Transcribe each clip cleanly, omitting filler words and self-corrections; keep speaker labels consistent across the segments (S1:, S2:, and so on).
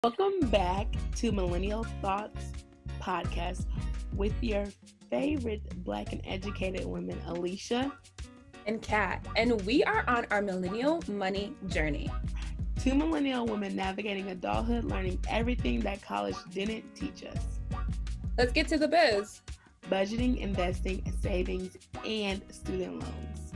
S1: Welcome back to Millennial Thoughts Podcast with your favorite Black and educated women, Alicia
S2: and Kat, and we are on our millennial money journey.
S1: Two millennial women navigating adulthood, learning everything that college didn't teach us.
S2: Let's get to the biz.
S1: Budgeting, investing, savings, and student loans.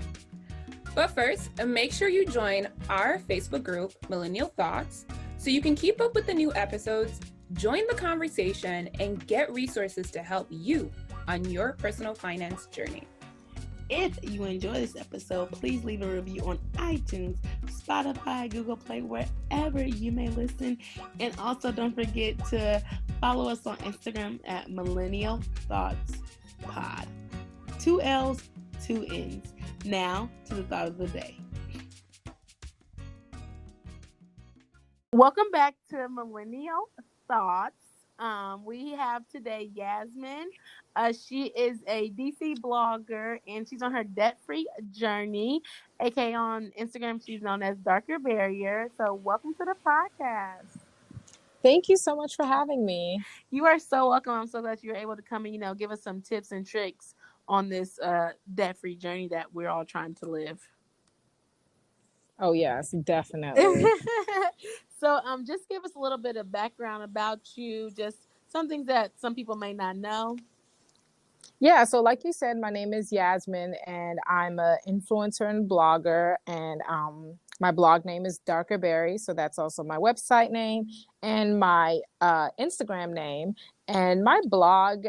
S2: But first, make sure you join our Facebook group, Millennial Thoughts, so you can keep up with the new episodes, join the conversation, and get resources to help you on your personal finance journey.
S1: If you enjoy this episode, please leave a review on iTunes, Spotify, Google Play, wherever you may listen. And also don't forget to follow us on Instagram at Millennial Thoughts Pod. 2 L's, 2 N's. Now to the thought of the day. Welcome back to Millennial Thoughts. We have today Yasmin. She is a DC blogger and she's on her debt-free journey, aka on Instagram she's known as Darker Barrier. So welcome to the podcast.
S3: Thank you so much for having me.
S1: You are so welcome. I'm so glad you were able to come and give us some tips and tricks on this debt-free journey that we're all trying to live.
S3: Oh yes, definitely.
S1: So just give us a little bit of background about you, just some things that some people may not know.
S3: Yeah, so like you said, my name is Yasmin and I'm an influencer and blogger, and my blog name is Darker Berry, so that's also my website name and my Instagram name. And my blog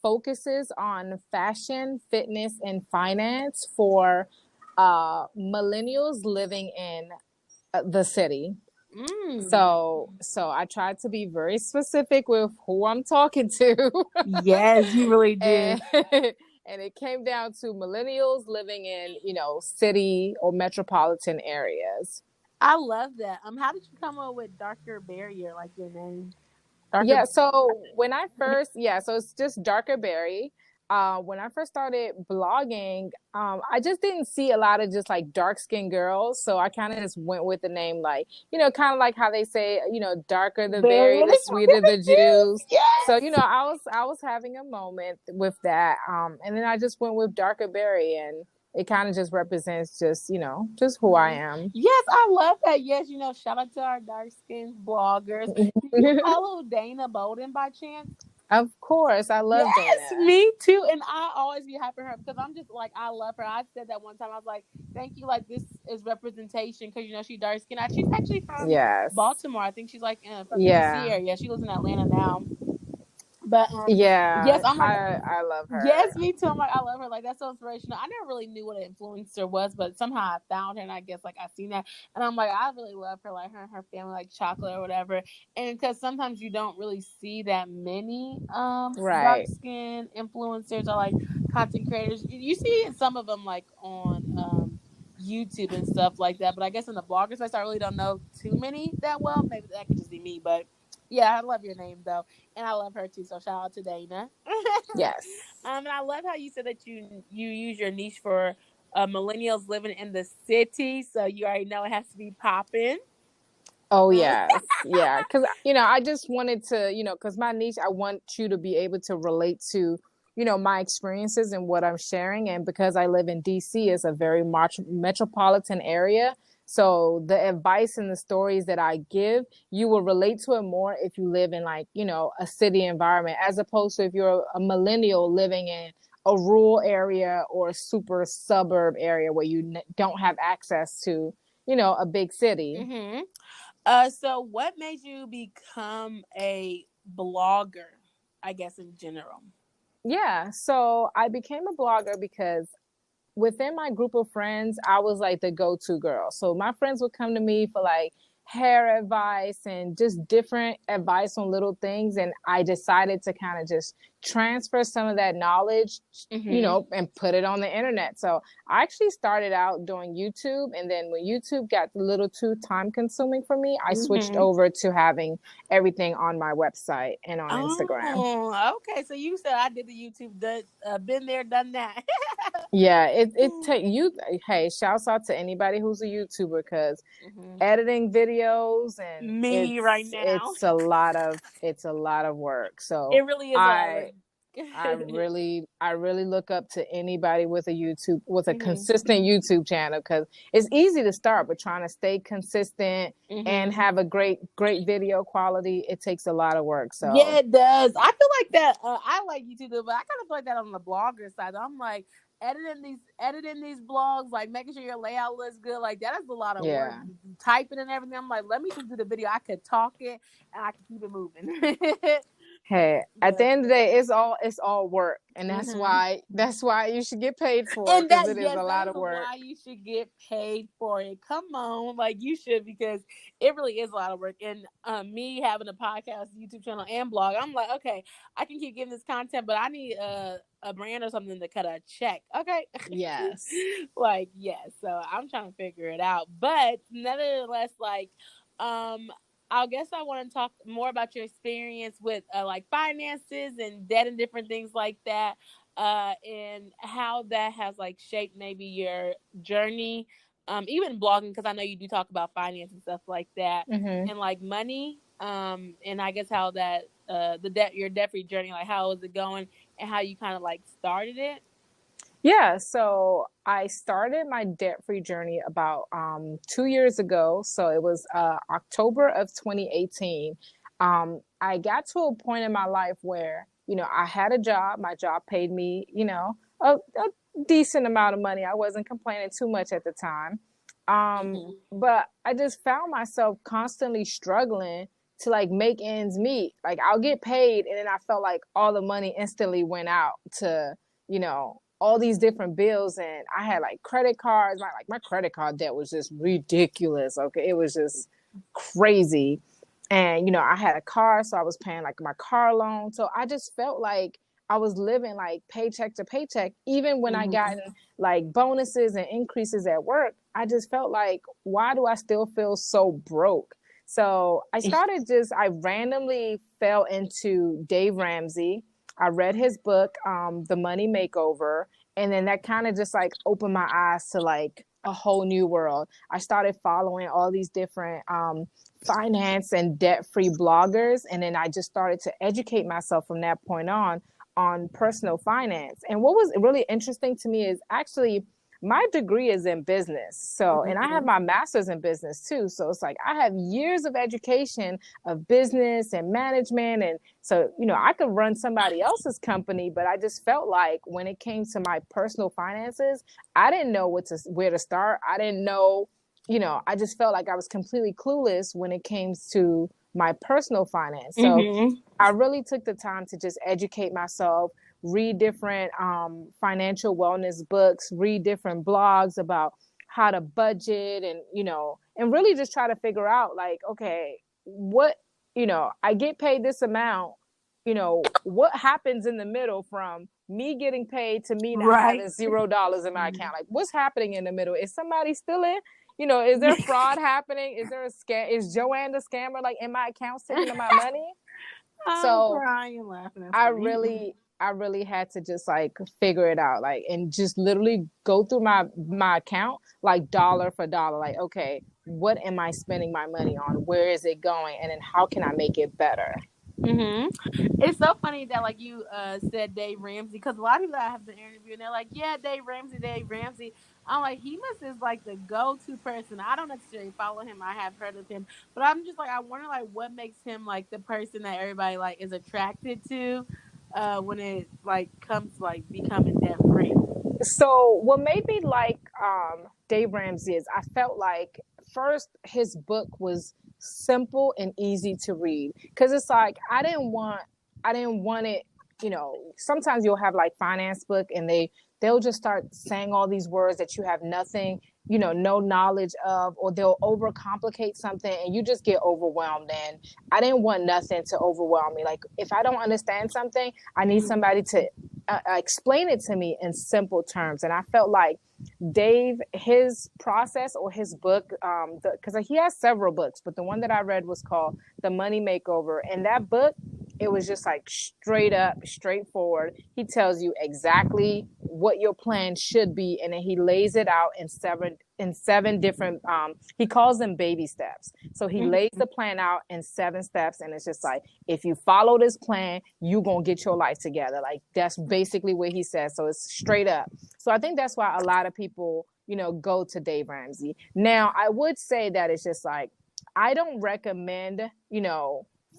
S3: focuses on fashion, fitness, and finance for millennials living in the city. So I tried to be very specific with who I'm talking to.
S1: Yes, you really did.
S3: And it came down to millennials living in, city or metropolitan areas.
S1: I love that. How did you come up with Darker Barrier, like your name?
S3: So when I first, so it's just Darker Berry. When I first started blogging, I just didn't see a lot of just like dark skinned girls. So I kind of just went with the name, like, kind of like how they say, darker the berry, the sweeter the juice.
S1: Yes.
S3: So, I was having a moment with that. And then I just went with Darker Berry, and it kind of just represents just who I am.
S1: Yes, I love that. Yes, shout out to our dark skinned bloggers. Do you follow Dana Bolden by chance?
S3: Of course, I love Dana.
S1: Yes, me too. And I always be happy for her because I'm just like, I love her. I said that one time. I was like, thank you. Like, this is representation because, she's dark skinned. She's actually from Baltimore. I think she's like from the DC area. She lives in Atlanta now. But yes,
S3: I love her.
S1: Yes, me too. I'm like, I love her. Like, that's so inspirational. I never really knew what an influencer was, but somehow I found her, and I guess like I seen that, and I'm like, I really love her. Like her and her family, like chocolate or whatever. And because sometimes you don't really see that many dark skin influencers or like content creators. You see some of them like on YouTube and stuff like that, but I guess in the blogger space, I really don't know too many that well. Maybe that could just be me, but. Yeah, I love your name though, and I love her too. So shout out to Dana.
S3: Yes.
S1: And I love how you said that you use your niche for millennials living in the city. So you already know it has to be popping.
S3: Oh yes, yeah. Because I just wanted to, because my niche, I want you to be able to relate to, my experiences and what I'm sharing, and because I live in DC, it's a very metropolitan area. So the advice and the stories that I give, you will relate to it more if you live in like, a city environment, as opposed to if you're a millennial living in a rural area or a super suburb area where you don't have access to, a big city.
S1: Mm-hmm. So what made you become a blogger, I guess, in general?
S3: Yeah. So I became a blogger because within my group of friends, I was like the go-to girl. So my friends would come to me for like hair advice and just different advice on little things. And I decided to kind of just transfer some of that knowledge, you know, and put it on the internet. So I actually started out doing YouTube, and then when YouTube got a little too time consuming for me, I switched over to having everything on my website and on Instagram.
S1: Oh, okay. So you said I did the YouTube, been there, done that.
S3: Yeah, it take you. Hey, shouts out to anybody who's a YouTuber, because editing videos and
S1: me right now,
S3: it's a lot of work. So
S1: it really is.
S3: I really look up to anybody with a consistent YouTube channel, because it's easy to start, but trying to stay consistent and have a great video quality, it takes a lot of work. So
S1: yeah, it does. I feel like that. I like YouTube, but I kind of feel like that on the blogger side. I'm like editing these blogs, like making sure your layout looks good. Like that is a lot of work. Typing and everything. I'm like, let me just do the video. I could talk it and I can keep it moving.
S3: Hey, at the end of the day, it's all work, and that's why you should get paid for it, because it is a lot of work.
S1: Why you should get paid for it? Come on, like you should, because it really is a lot of work. And me having a podcast, YouTube channel, and blog, I'm like, okay, I can keep giving this content, but I need a brand or something to cut a check. Okay.
S3: Yes.
S1: Like yes. So I'm trying to figure it out, but nevertheless, like I guess I want to talk more about your experience with like finances and debt and different things like that, and how that has like shaped maybe your journey, even blogging, because I know you do talk about finance and stuff like that, and like money, and I guess how that your debt-free journey, like how is it going and how you kind of like started it.
S3: Yeah, so I started my debt-free journey about 2 years ago. So it was October of 2018. I got to a point in my life where, you know, I had a job. My job paid me, you know, a decent amount of money. I wasn't complaining too much at the time. But I just found myself constantly struggling to like make ends meet. Like I'll get paid, and then I felt like all the money instantly went out to, you know, all these different bills, and I had like credit cards. My credit card debt was just ridiculous. Okay, it was just crazy. And you know, I had a car, so I was paying like my car loan. So I just felt like I was living like paycheck to paycheck. Even when I got like bonuses and increases at work, I just felt like, why do I still feel so broke? So I randomly fell into Dave Ramsey. I read his book, The Money Makeover, and then that kind of just like opened my eyes to like a whole new world. I started following all these different finance and debt-free bloggers, and then I just started to educate myself from that point on personal finance. And what was really interesting to me is actually my degree is in business. So, and I have my master's in business too. So it's like I have years of education of business and management. And so, you know, I could run somebody else's company, but I just felt like when it came to my personal finances, I didn't know where to start. I didn't know, you know, I just felt like I was completely clueless when it came to my personal finance. So I really took the time to just educate myself, read different financial wellness books, read different blogs about how to budget, and, you know, and really just try to figure out like, okay, what, you know, I get paid this amount, you know, what happens in the middle from me getting paid to me not having $0 in my account? Like what's happening in the middle? Is somebody stealing? You know, is there fraud happening? Is there a scam? Is Joanne the scammer like in my account taking my money?
S1: I'm crying and laughing.
S3: I really had to just like figure it out, like, and just literally go through my account like dollar for dollar, like, okay, what am I spending my money on? Where is it going? And then how can I make it better?
S1: It's so funny that like you said Dave Ramsey, because a lot of people that I have been interviewing, they're like, yeah, Dave Ramsey. I'm like, he must is like the go-to person. I don't necessarily follow him. I have heard of him, but I'm just like, I wonder like what makes him like the person that everybody like is attracted to when it like comes to like becoming debt free.
S3: So what made me like Dave Ramsey is I felt like first his book was simple and easy to read, because it's like I didn't want it, you know, sometimes you'll have like finance book and they'll just start saying all these words that you have nothing no knowledge of, or they'll overcomplicate something and you just get overwhelmed. And I didn't want nothing to overwhelm me. Like if I don't understand something, I need somebody to explain it to me in simple terms. And I felt like Dave, his process or his book, because he has several books, but the one that I read was called The Money Makeover. And that book, it was just like straight up, straightforward. He tells you exactly what your plan should be, and then he lays it out in seven different. He calls them baby steps. So he lays the plan out in 7 steps, and it's just like, if you follow this plan, you gonna get your life together. Like that's basically what he says. So it's straight up. So I think that's why a lot of people, go to Dave Ramsey. Now, I would say that it's just like, I don't recommend,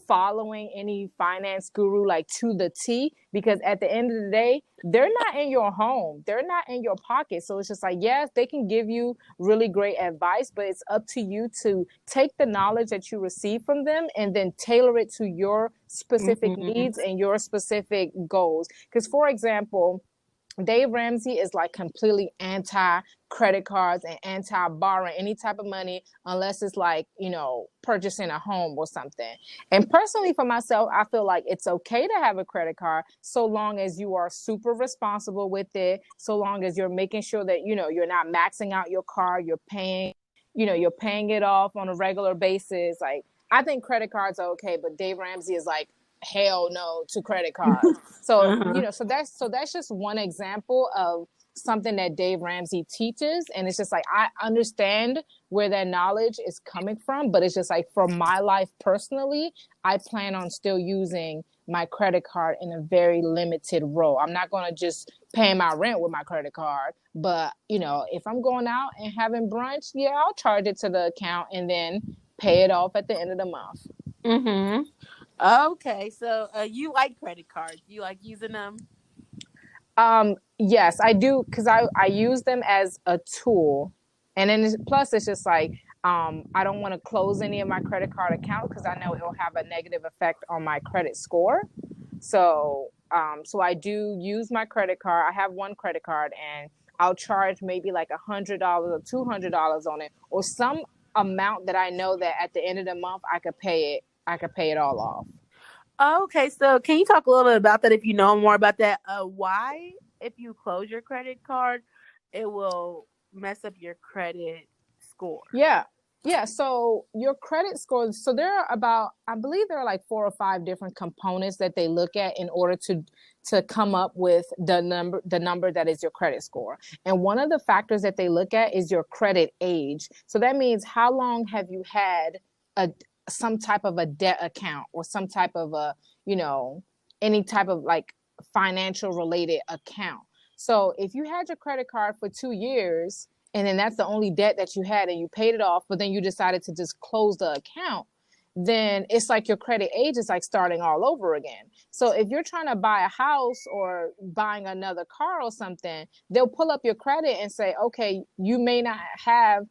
S3: following any finance guru like to the T, because at the end of the day, they're not in your home. They're not in your pocket. So it's just like, yes, they can give you really great advice, but it's up to you to take the knowledge that you receive from them and then tailor it to your specific needs and your specific goals. Because, for example, Dave Ramsey is like completely anti credit cards and anti borrowing any type of money unless it's like, purchasing a home or something. And personally for myself, I feel like it's okay to have a credit card so long as you are super responsible with it, so long as you're making sure that, you're not maxing out your card, you're paying it off on a regular basis. Like, I think credit cards are okay, but Dave Ramsey is like, hell no to credit cards. So, so that's just one example of something that Dave Ramsey teaches. And it's just like, I understand where that knowledge is coming from, but it's just like, for my life personally, I plan on still using my credit card in a very limited role. I'm not going to just pay my rent with my credit card, but if I'm going out and having brunch, yeah, I'll charge it to the account and then pay it off at the end of the month.
S1: Okay, so you like credit cards? You like using them?
S3: Yes, I do, because I use them as a tool, and then plus it's just like, I don't want to close any of my credit card accounts because I know it will have a negative effect on my credit score. So I do use my credit card. I have one credit card, and I'll charge maybe like $100 or $200 on it, or some amount that I know that at the end of the month I could pay it all off.
S1: Okay, so can you talk a little bit about that if you know more about that? Why, if you close your credit card, it will mess up your credit score?
S3: Yeah. So your credit score, so I believe there are like 4 or 5 different components that they look at in order to come up with the number that is your credit score. And one of the factors that they look at is your credit age. So that means how long have you had some type of a debt account or some type of any type of like financial related account. So if you had your credit card for 2 years and then that's the only debt that you had and you paid it off, but then you decided to just close the account, then it's like your credit age is like starting all over again. So if you're trying to buy a house or buying another car or something, they'll pull up your credit and say, okay, you may not have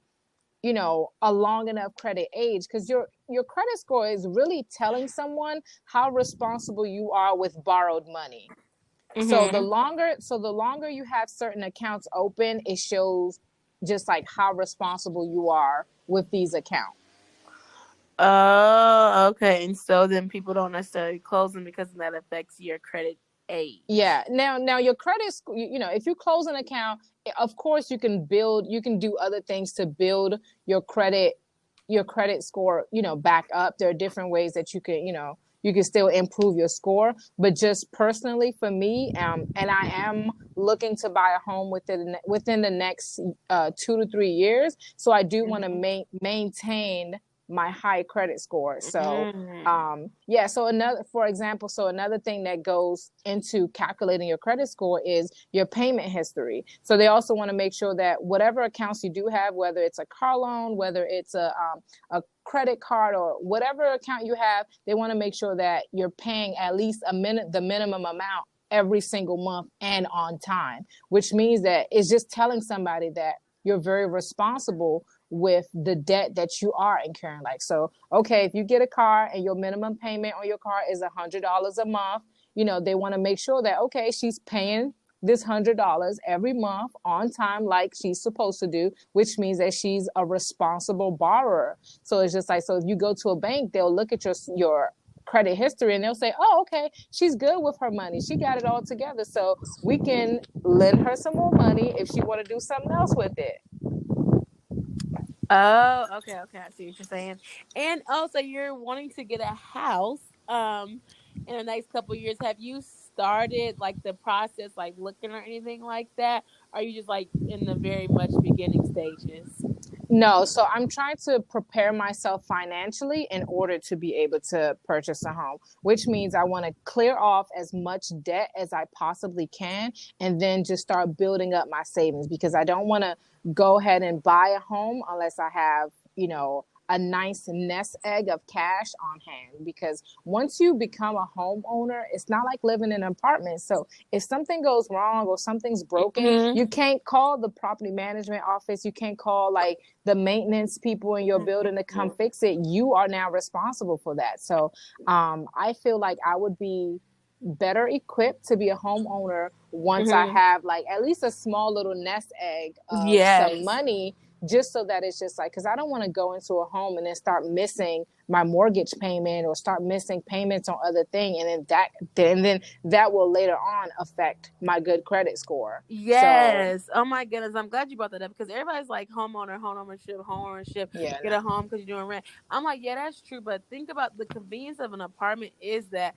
S3: a long enough credit age, because your credit score is really telling someone how responsible you are with borrowed money. So the longer you have certain accounts open, it shows just like how responsible you are with these accounts.
S1: Oh, okay. And so then people don't necessarily close them because that affects your credit age.
S3: Yeah. Now your credit, if you close an account, of course you can do other things to build your credit score, back up. There are different ways that you can still improve your score. But just personally for me, and I am looking to buy a home within the next 2 to 3 years. So I do want to maintain my high credit score. So, so another thing that goes into calculating your credit score is your payment history. So they also want to make sure that whatever accounts you do have, whether it's a car loan, whether it's a credit card, or whatever account you have, they want to make sure that you're paying at least the minimum amount every single month and on time, which means that it's just telling somebody that you're very responsible with the debt that you are incurring. Like, so, okay, if you get a car and your minimum payment on your car is $100 a month, they want to make sure that, okay, she's paying this $100 every month on time, like she's supposed to do, which means that she's a responsible borrower. So it's just like, so if you go to a bank, they'll look at your credit history and they'll say, oh, okay, she's good with her money. She got it all together. So we can lend her some more money if she want to do something else with it.
S1: Oh, okay, I see what you're saying. And also, you're wanting to get a house in the next couple of years. Have you started like the process, like looking or anything like that? Or are you just like in the very much beginning stages?
S3: No, so I'm trying to prepare myself financially in order to be able to purchase a home, which means I want to clear off as much debt as I possibly can and then just start building up my savings, because I don't want to go ahead and buy a home unless I have, a nice nest egg of cash on hand. Because once you become a homeowner, it's not like living in an apartment. So if something goes wrong or something's broken, you can't call the property management office. You can't call like the maintenance people in your building to come fix it. You are now responsible for that. So I feel like I would be better equipped to be a homeowner once I have like at least a small little nest egg of some money, just so that it's just like, because I don't want to go into a home and then start missing my mortgage payment or start missing payments on other things, and then that will later on affect my good credit score.
S1: Yes. So, oh my goodness, I'm glad you brought that up, because everybody's like homeownership.
S3: Yeah,
S1: get a home because you're doing rent. I'm like, yeah, that's true, but think about the convenience of an apartment is that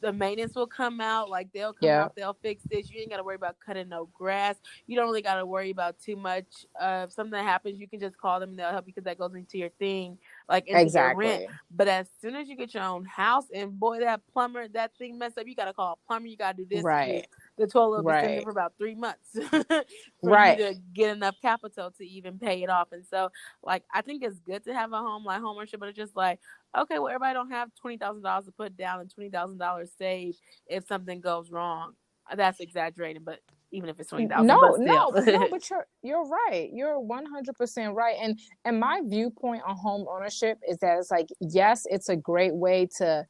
S1: the maintenance will come out, like they'll come out, they'll fix this. You ain't got to worry about cutting no grass. You don't really got to worry about too much. If something happens, you can just call them and they'll help you, because that goes into your thing, like into your rent. But as soon as you get your own house, and boy, that plumber, that thing messed up, you got to call a plumber. You got to do this.
S3: Right.
S1: The toilet will be sitting there for about 3 months for you to get enough capital to even pay it off. And so, like, I think it's good to have a home, like home ownership, but it's just like, okay, well, everybody don't have $20,000 to put down and $20,000 saved if something goes wrong. That's exaggerating, but even if it's $20,000,
S3: no, but you're right. You're 100% right. And my viewpoint on home ownership is that it's like, yes, it's a great way to,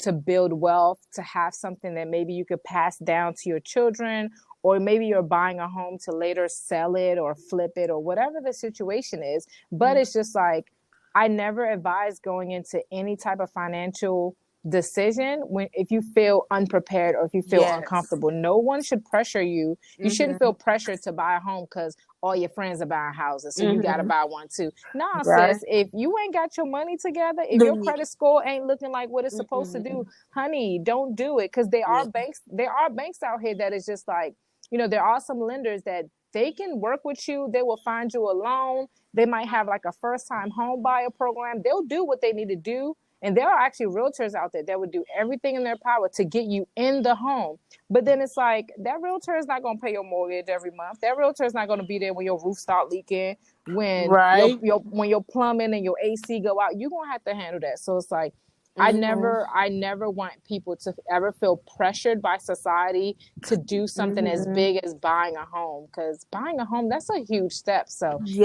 S3: to build wealth, to have something that maybe you could pass down to your children, or maybe you're buying a home to later sell it or flip it or whatever the situation is. But it's just like, I never advise going into any type of financial decision if you feel unprepared or if you feel uncomfortable. No one should pressure you. You shouldn't feel pressured to buy a home because all your friends are buying houses, so you got to buy one too. No, sis, if you ain't got your money together, if your credit score ain't looking like what it's supposed to do, honey, don't do it. Because there are banks out here that is just like, there are some lenders that they can work with you. They will find you a loan. They might have like a first-time home buyer program. They'll do what they need to do. And there are actually realtors out there that would do everything in their power to get you in the home. But then it's like, that realtor is not going to pay your mortgage every month. That realtor is not going to be there when your roof start leaking, when when your plumbing and your AC go out. You're going to have to handle that. So it's like, I never want people to ever feel pressured by society to do something as big as buying a home, because buying a home, that's a huge step. So if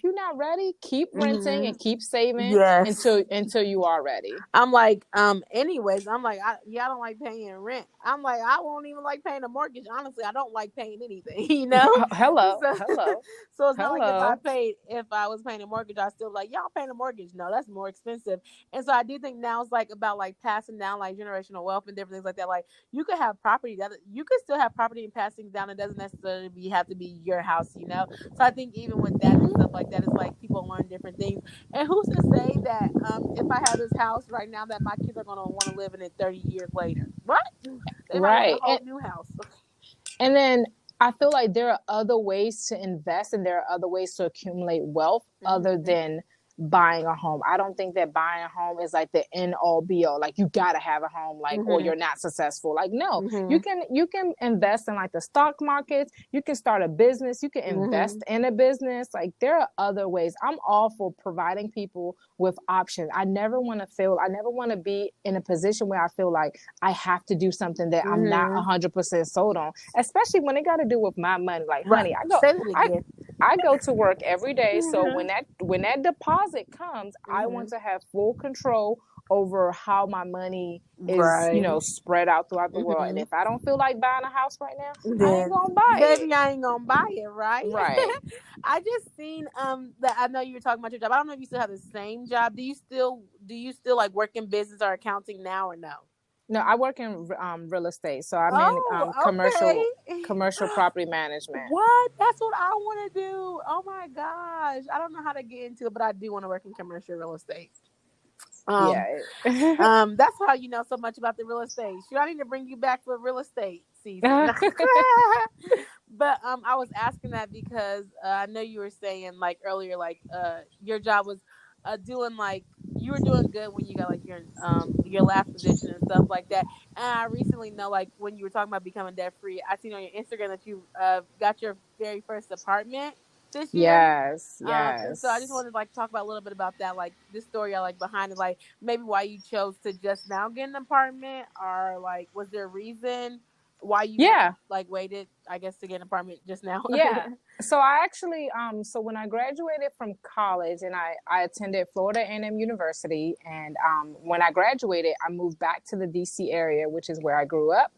S3: you're not ready, keep renting and keep saving until you are ready.
S1: I'm like, anyways, I'm like, I don't like paying rent. I'm like, I won't even like paying a mortgage. Honestly, I don't like paying anything,
S3: Hello.
S1: So it's not like if I was paying a mortgage, I still like, y'all paying a mortgage. No, that's more expensive. And so I do think now it's like about like passing down like generational wealth and different things like that. Like you could have property that you could still have property and passing down. It doesn't necessarily have to be your house, So I think even with that and stuff like that, it's like people learn different things. And who's to say that if I have this house right now that my kids are gonna want to live in it 30 years later? What? They might want a whole new house.
S3: And then I feel like there are other ways to invest and there are other ways to accumulate wealth other than buying a home. I don't think that buying a home is like the end all be all. Like you gotta have a home, like or you're not successful. Like no, you can invest in like the stock markets. You can start a business. You can invest in a business. Like there are other ways. I'm all for providing people with options. I never want to be in a position where I feel like I have to do something that I'm not 100% sold on, especially when it got to do with my money. Like, honey, I go to work every day. So when that deposit comes, I want to have full control over how my money is,
S1: Right.
S3: spread out throughout the world. And
S1: Mhm.
S3: if I don't feel like buying a house right now, I ain't
S1: Then,
S3: gonna buy it.
S1: baby, I ain't gonna buy it, right?
S3: Right.
S1: I just seen that I know you were talking about your job. I don't know if you still have the same job. Do you still like work in business or accounting now or no?
S3: No, I work in real estate, so I'm in
S1: Oh,
S3: commercial
S1: okay.
S3: property management.
S1: What? That's what I want to do. Oh my gosh. I don't know how to get into it, but I do want to work in commercial real estate.
S3: Yeah.
S1: That's how you know so much about the real estate. Should I need to bring you back for real estate season? But I was asking that because I know you were saying like earlier, like your job was doing like you were doing good when you got like your last position and stuff like that. And I recently know like when you were talking about becoming debt free, I seen on your Instagram that you got your very first apartment this year.
S3: Yes,
S1: And so I just
S3: yes.
S1: wanted to like talk about a little bit about that, like this story, like behind it, like maybe why you chose to just now get an apartment, or like was there a reason why you
S3: Yeah.
S1: like waited, I guess, to get an apartment just now?
S3: Yeah. So I actually, so when I graduated from college and I attended Florida A&M University, and when I graduated, I moved back to the DC area, which is where I grew up.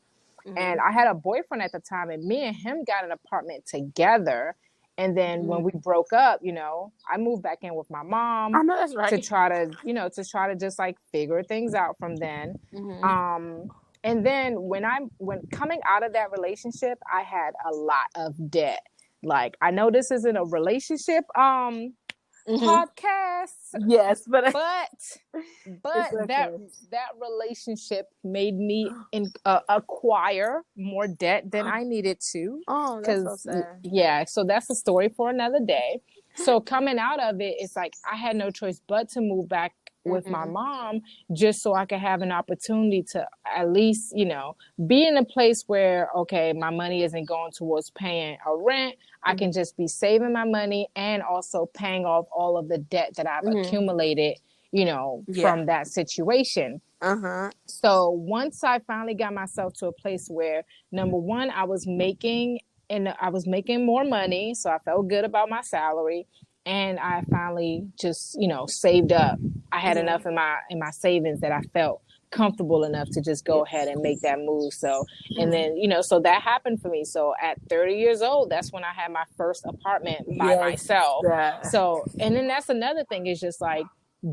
S1: Mhm.
S3: And I had a boyfriend at the time, and me and him got an apartment together. And then when we broke up, I moved back in with my mom
S1: I know that's right.
S3: to try to just like figure things out from then.
S1: Mhm.
S3: And then when coming out of that relationship, I had a lot of debt. Like, I know this isn't a relationship podcast,
S1: Yes, but
S3: but that relationship made me acquire more debt than I needed to.
S1: oh, that's so sad.
S3: Yeah, so that's a story for another day. So coming out of it, it's like I had no choice but to move back with my mom, just so I could have an opportunity to at least, be in a place where, okay, my money isn't going towards paying a rent. I can just be saving my money and also paying off all of the debt that I've accumulated, from that situation. So once I finally got myself to a place where, number one, I was making more money, so I felt good about my salary, and I finally just, saved up. I had enough in my savings that I felt comfortable enough to just go ahead and make that move. So, and then, so that happened for me. So at 30 years old, that's when I had my first apartment by myself. So, and then that's another thing, is just like,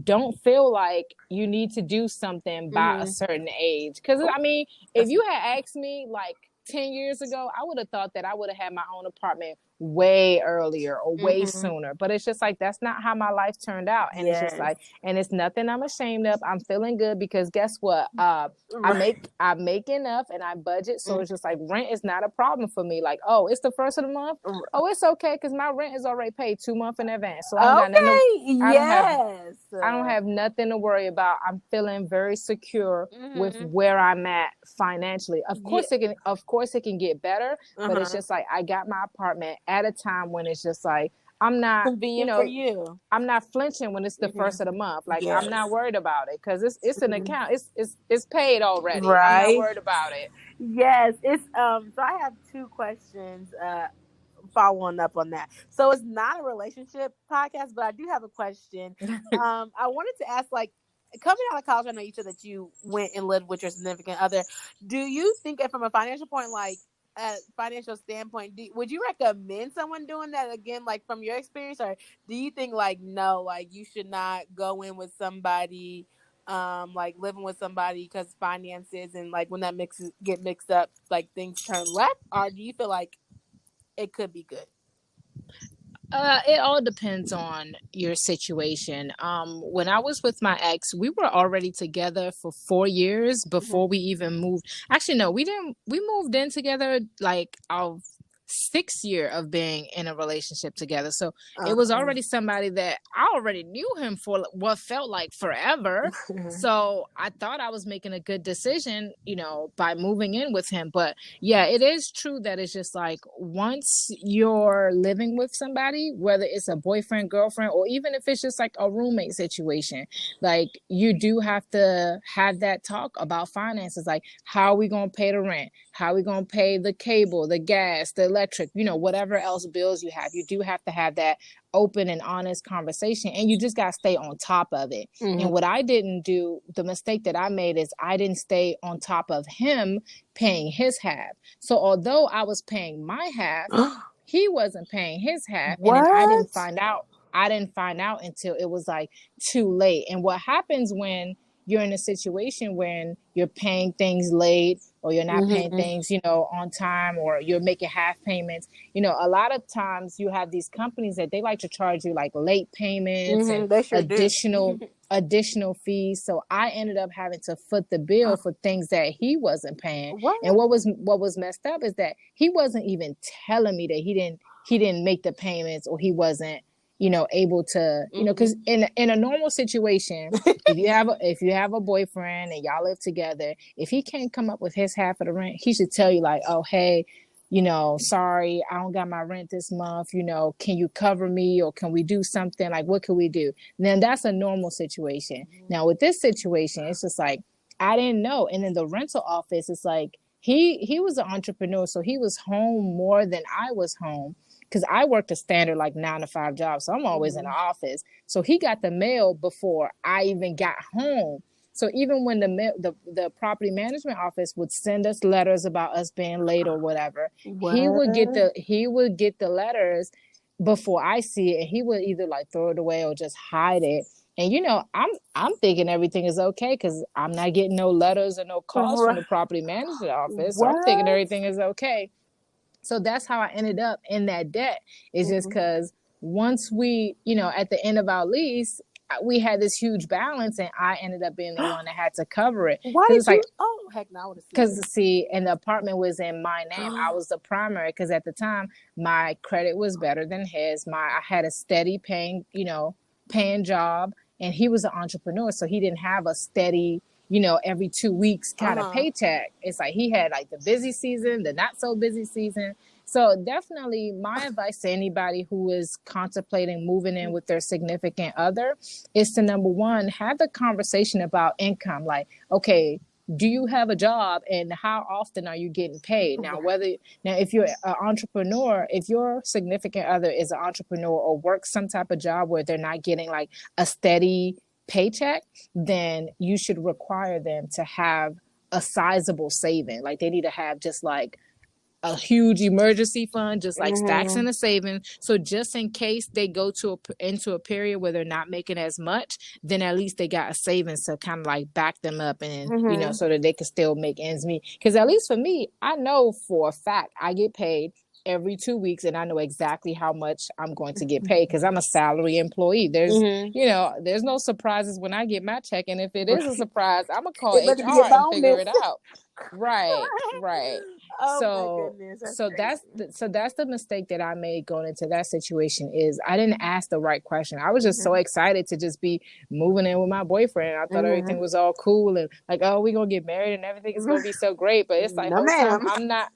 S3: don't feel like you need to do something by a certain age. Because, I mean, if you had asked me like 10 years ago, I would have thought that I would have had my own apartment way earlier or way sooner. But it's just like, that's not how my life turned out. And it's just like, and it's nothing I'm ashamed of. I'm feeling good because guess what? I make enough and I budget. So it's just like, rent is not a problem for me. Like, oh, it's the first of the month. Oh, it's okay, because my rent is already paid 2 months in advance. So I don't got nothing. I don't have nothing to worry about. I'm feeling very secure with where I'm at financially. Of course it can get better, but it's just like, I got my apartment at a time when it's just like, I'm not
S1: convenient for you.
S3: I'm not flinching when it's the first of the month. Like, I'm not worried about it because it's an account. It's paid already.
S1: Right.
S3: I'm not worried about it.
S1: Yes, it's so I have 2 questions following up on that. So it's not a relationship podcast, but I do have a question. I wanted to ask, like, coming out of college, I know you said that you went and lived with your significant other. Do you think, from a financial point, like financial standpoint, would you recommend someone doing that again, like from your experience, or do you think like no, like you should not go in with somebody, like living with somebody because finances and like when that get mixed up, like things turn left, or do you feel like it could be good?
S3: It all depends on your situation. When I was with my ex, we were already together for 4 years before we even moved. Actually, no, we didn't. We moved in together like our 6th year of being in a relationship together. So it was already somebody that I already knew him for what felt like forever. So I thought I was making a good decision, by moving in with him. But yeah, it is true that it's just like, once you're living with somebody, whether it's a boyfriend, girlfriend, or even if it's just like a roommate situation, like you do have to have that talk about finances. Like, how are we going to pay the rent? How are we going to pay the cable, the gas, the electric, whatever else bills you have, you do have to have that open and honest conversation, and you just got to stay on top of it. And what I didn't do, the mistake that I made, is I didn't stay on top of him paying his half. So although I was paying my half, he wasn't paying his half.
S1: What?
S3: And then I didn't find out until it was like too late. And what happens when you're in a situation when you're paying things late, or you're not paying things, on time, or you're making half payments, a lot of times you have these companies that they like to charge you like late payments and additional fees. So I ended up having to foot the bill for things that he wasn't paying.
S1: What?
S3: And what was messed up is that he wasn't even telling me that he didn't make the payments, or he wasn't able to, because in a normal situation, if you have a boyfriend and y'all live together, if he can't come up with his half of the rent, he should tell you like, oh, hey, sorry, I don't got my rent this month, can you cover me, or can we do something? Like, what can we do? And then that's a normal situation. Now with this situation, it's just like, I didn't know. And in the rental office, it's like, he was an entrepreneur, so he was home more than I was home. Because I worked a standard like 9 to 5 job, so I'm always in the office. So he got the mail before I even got home. So even when the property management office would send us letters about us being late or whatever, he would get the letters before I see it, and he would either like throw it away or just hide it. And I'm thinking everything is okay because I'm not getting no letters or no calls from the property management office. So I'm thinking everything is okay. So that's how I ended up in that debt. It's just because once we, at the end of our lease, we had this huge balance, and I ended up being the one that had to cover it.
S1: Why did you? Oh, heck no.
S3: Because, and the apartment was in my name. I was the primary, because at the time, my credit was better than his. I had a steady paying job, and he was an entrepreneur, so he didn't have a steady, every 2 weeks kind of paycheck. It's like he had like the busy season, the not so busy season. So definitely my advice to anybody who is contemplating moving in with their significant other is to, number one, have the conversation about income. Like, okay, do you have a job, and how often are you getting paid? Now, if you're an entrepreneur, if your significant other is an entrepreneur or works some type of job where they're not getting like a steady paycheck, then you should require them to have a sizable saving. Like, they need to have just like a huge emergency fund, just like stacks in a savings. So just in case they go into a period where they're not making as much, then at least they got a savings to kind of like back them up, and so that they can still make ends meet. Because at least for me, I know for a fact I get paid every 2 weeks, and I know exactly how much I'm going to get paid because I'm a salary employee. There's there's no surprises when I get my check, and if it is a surprise, I'm gonna call HR and figure it out. Right.
S1: Oh, my goodness,
S3: that's the mistake that I made going into that situation, is I didn't ask the right question. I was just so excited to just be moving in with my boyfriend. I thought everything was all cool, and like, oh, we're gonna get married and everything is gonna be so great. But it's like,
S1: no, ma'am.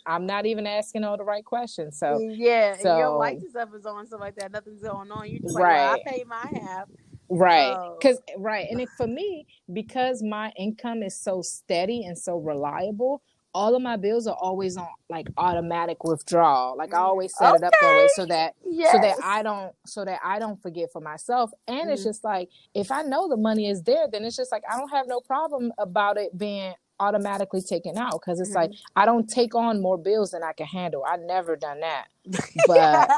S3: I'm not even asking all the right questions. So
S1: yeah, and your lights and stuff is on, stuff like that. Nothing's going on. You just like, well, I paid my half.
S3: Right. And for me, because my income is so steady and so reliable, all of my bills are always on like automatic withdrawal. Like, I always set it up that way so that I don't forget for myself. And it's just like, if I know the money is there, then it's just like, I don't have no problem about it being automatically taken out, because it's like, I don't take on more bills than I can handle. I've never done that. But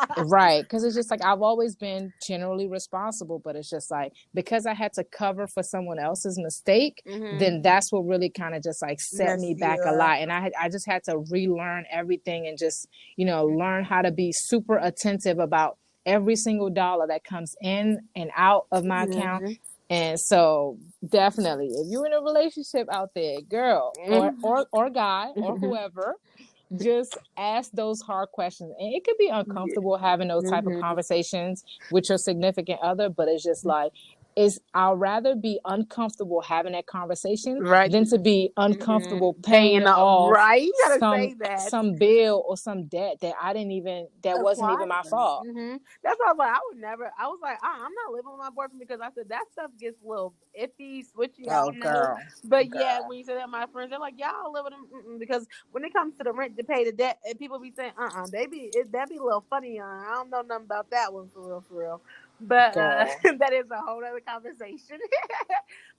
S3: because it's just like, I've always been generally responsible, but it's just like, because I had to cover for someone else's mistake, then that's what really kind of just like set me back a lot. And I just had to relearn everything, and just learn how to be super attentive about every single dollar that comes in and out of my account. And so definitely, if you're in a relationship out there, girl, or guy, or whoever, just ask those hard questions. And it could be uncomfortable having those type of conversations with your significant other, but it's just like, is I'll rather be uncomfortable having that conversation
S1: Right.
S3: than to be uncomfortable
S1: Paying
S3: paying
S1: off.
S3: off
S1: Right. You gotta say that.
S3: some bill or some debt that that wasn't even my fault.
S1: That's why I was like, I was like, I'm not living with my boyfriend, because I said that stuff gets a little iffy, switchy. I don't know. But yeah, when you say that, my friends, they're like, y'all live with them, because when it comes to the rent to pay the debt, and people be saying, that be a little funny. I don't know nothing about that one for real, for real. But that is a whole other conversation.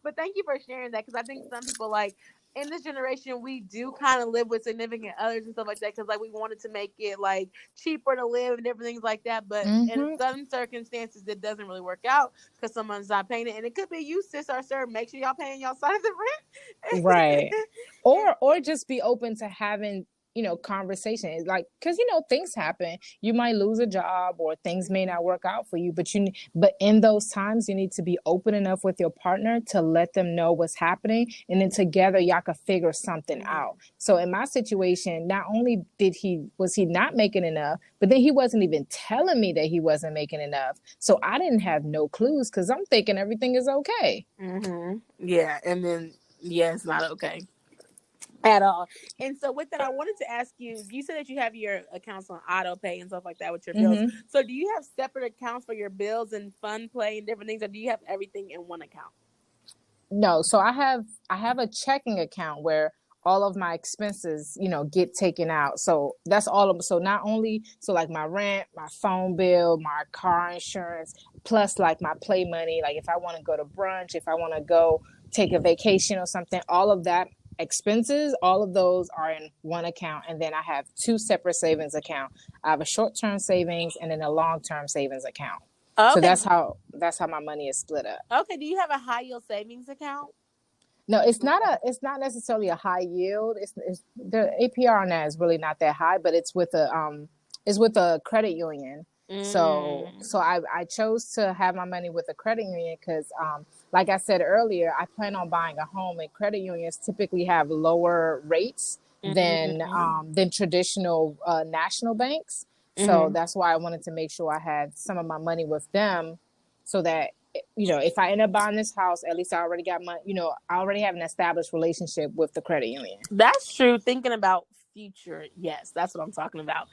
S1: But thank you for sharing that, because I think some people, like, in this generation, we do kind of live with significant others and stuff like that, because like we wanted to make it like cheaper to live and different things like that. But in some circumstances, it doesn't really work out because someone's not paying it, and it could be you, sis or sir. Make sure y'all paying y'all side of the rent,
S3: right? Or just be open to having conversation, like, because things happen. You might lose a job, or things may not work out for you, but in those times you need to be open enough with your partner to let them know what's happening, and then together y'all can figure something out. So in my situation, not only was he not making enough, but then he wasn't even telling me that he wasn't making enough, so I didn't have no clues, because I'm thinking everything is okay.
S1: Yeah, and then it's not okay at all. And so with that, I wanted to ask you said that you have your accounts on auto pay and stuff like that with your bills. So do you have separate accounts for your bills and fun play and different things, or do you have everything in one account?
S3: No, so I have a checking account where all of my expenses, get taken out. So that's all of them. So not only, like my rent, my phone bill, my car insurance, plus like my play money, like if I want to go to brunch, if I want to go take a vacation or something, all of that expenses, all of those are in one account. And then I have two separate savings accounts. I have a short-term savings and then a long-term savings account. Okay. So that's how my money is split up.
S1: Okay. Do you have a high yield savings account?
S3: No, it's not necessarily a high yield. It's the APR on that is really not that high, but it's with a credit union. So I chose to have my money with a credit union because, like I said earlier, I plan on buying a home, and credit unions typically have lower rates than traditional national banks. So that's why I wanted to make sure I had some of my money with them, so that if I end up buying this house, at least I already got I already have an established relationship with the credit union.
S1: That's true. Thinking about future, yes, that's what I'm talking about.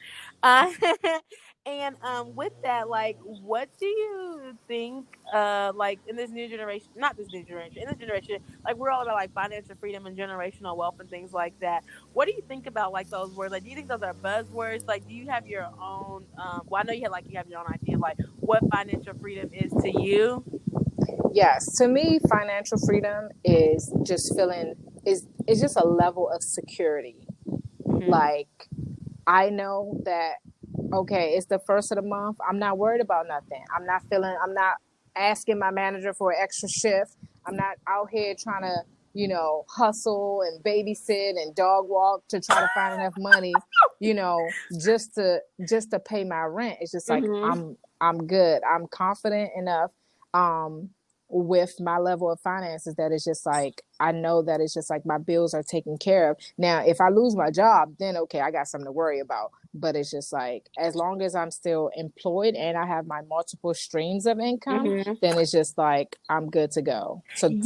S1: And with that, like, what do you think? Like in this new generation, not this new generation, in this generation, like we're all about like financial freedom and generational wealth and things like that. What do you think about like those words? Like, do you think those are buzzwords? Like, do you have your own? Well, I know you have your own idea of like what financial freedom is to you.
S3: Yes, to me, financial freedom is just it's just a level of security. Like, I know that, okay, it's the first of the month. I'm not worried about nothing. I'm not asking my manager for an extra shift. I'm not out here trying to, hustle and babysit and dog walk to try to find enough money, just to pay my rent. It's just like, I'm good. I'm confident enough, with my level of finances that it's just like, I know that it's just like my bills are taken care of. Now, if I lose my job, then okay, I got something to worry about. But it's just like, as long as I'm still employed and I have my multiple streams of income, then it's just like, I'm good to go. So to me,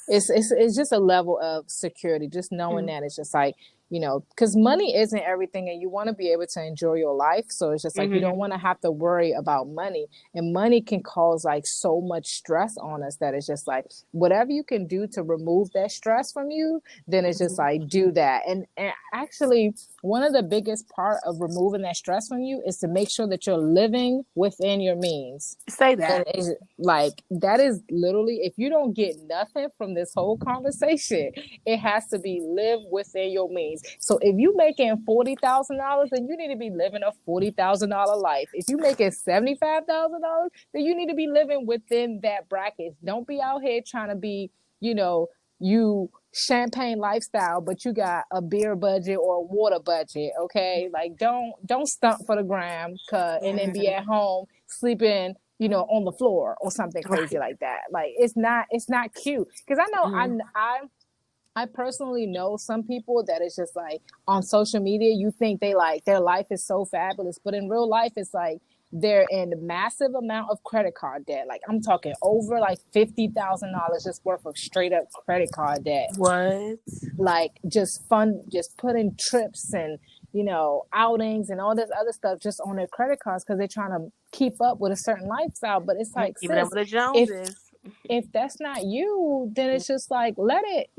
S3: it's just a level of security, just knowing that it's just like, because money isn't everything, and you want to be able to enjoy your life. So it's just like, you don't want to have to worry about money, and money can cause like so much stress on us that it's just like, whatever you can do to remove that stress from you, then it's just like, do that. And actually, one of the biggest part of removing that stress from you is to make sure that you're living within your means.
S1: Say that.
S3: And like, that is literally, if you don't get nothing from this whole conversation, it has to be live within your means. So if you making $40,000, then you need to be living a $40,000 life. If you making $75,000, then you need to be living within that bracket. Don't be out here trying to be, you champagne lifestyle, but you got a beer budget or a water budget. Okay, like don't stunt for the gram, and then be at home sleeping, on the floor or something crazy like that. Like, it's not cute. Because I know I personally know some people that it's just like, on social media, you think they like their life is so fabulous, but in real life, it's like, they're in massive amount of credit card debt. Like I'm talking over like $50,000 just worth of straight up credit card debt.
S1: What?
S3: Like just putting trips and outings and all this other stuff just on their credit cards because they're trying to keep up with a certain lifestyle. But it's like,
S1: Keeping up with the Joneses.
S3: If that's not you, then it's just like let it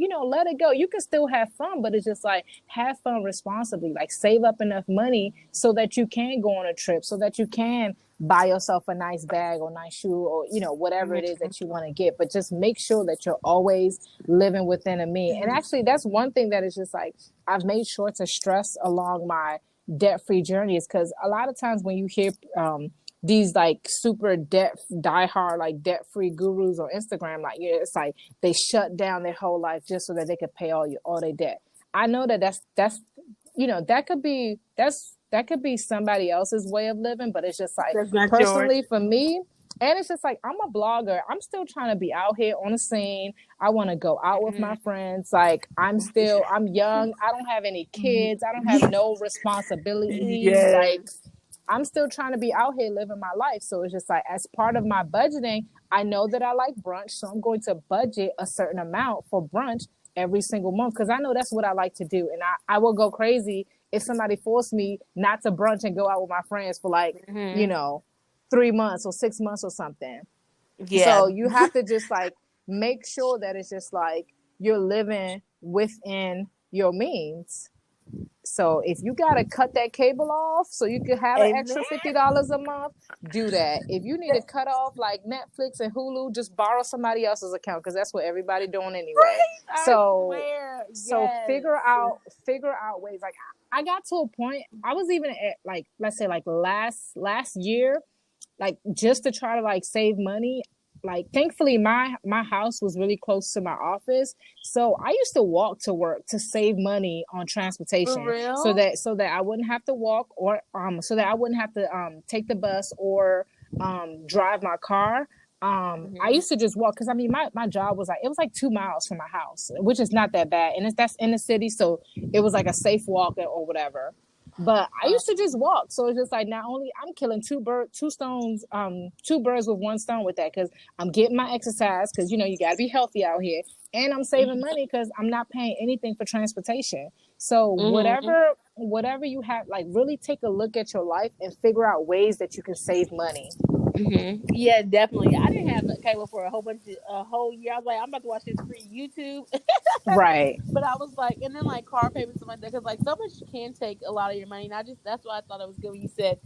S3: go. You can still have fun, but it's just like have fun responsibly. Like save up enough money so that you can go on a trip, so that you can buy yourself a nice bag or nice shoe or whatever it is that you want to get. But just make sure that you're always living within a means. And actually, that's one thing that is just like I've made sure to stress along my debt-free journey is because a lot of times when you hear these like super diehard like debt-free gurus on Instagram, like it's like they shut down their whole life just so that they could pay all their debt. I know that's that could be somebody else's way of living, but it's just like personally yours. For me, and it's just like I'm a blogger. I'm still trying to be out here on the scene. I want to go out with my friends. Like I'm young. I don't have any kids. I don't have no responsibilities. Yes. Like I'm still trying to be out here living my life. So it's just like as part of my budgeting, I know that I like brunch. So I'm going to budget a certain amount for brunch every single month because I know that's what I like to do. And I will go crazy if somebody forced me not to brunch and go out with my friends for like, 3 months or 6 months or something. Yeah. So you have to just like make sure that it's just like you're living within your means. So if you got to cut that cable off so you can have an extra $50 a month, do that. If you need to cut off like Netflix and Hulu, just borrow somebody else's account because that's what everybody doing anyway. Right? So figure out ways. Like I got to a point, I was even at like, let's say like last year, like just to try to like save money. Like thankfully my house was really close to my office, so I used to walk to work to save money on transportation. For real? so that I wouldn't have to walk or so that I wouldn't have to take the bus or drive my car. I used to just walk because I mean my job was like, it was like 2 miles from my house, which is not that bad, and that's in the city, so it was like a safe walk or whatever. But I used to just walk. So it's just like not only I'm killing two birds with one stone with that, because I'm getting my exercise because, you got to be healthy out here. And I'm saving money because I'm not paying anything for transportation. So whatever you have, like really take a look at your life and figure out ways that you can save money.
S1: Mm-hmm. Yeah, definitely. I didn't have cable for a whole year. I was like, I'm about to watch this free YouTube.
S3: Right.
S1: But I was like, and then like car payments and stuff like that, because like so much can take a lot of your money. And that's why I thought it was good when you said,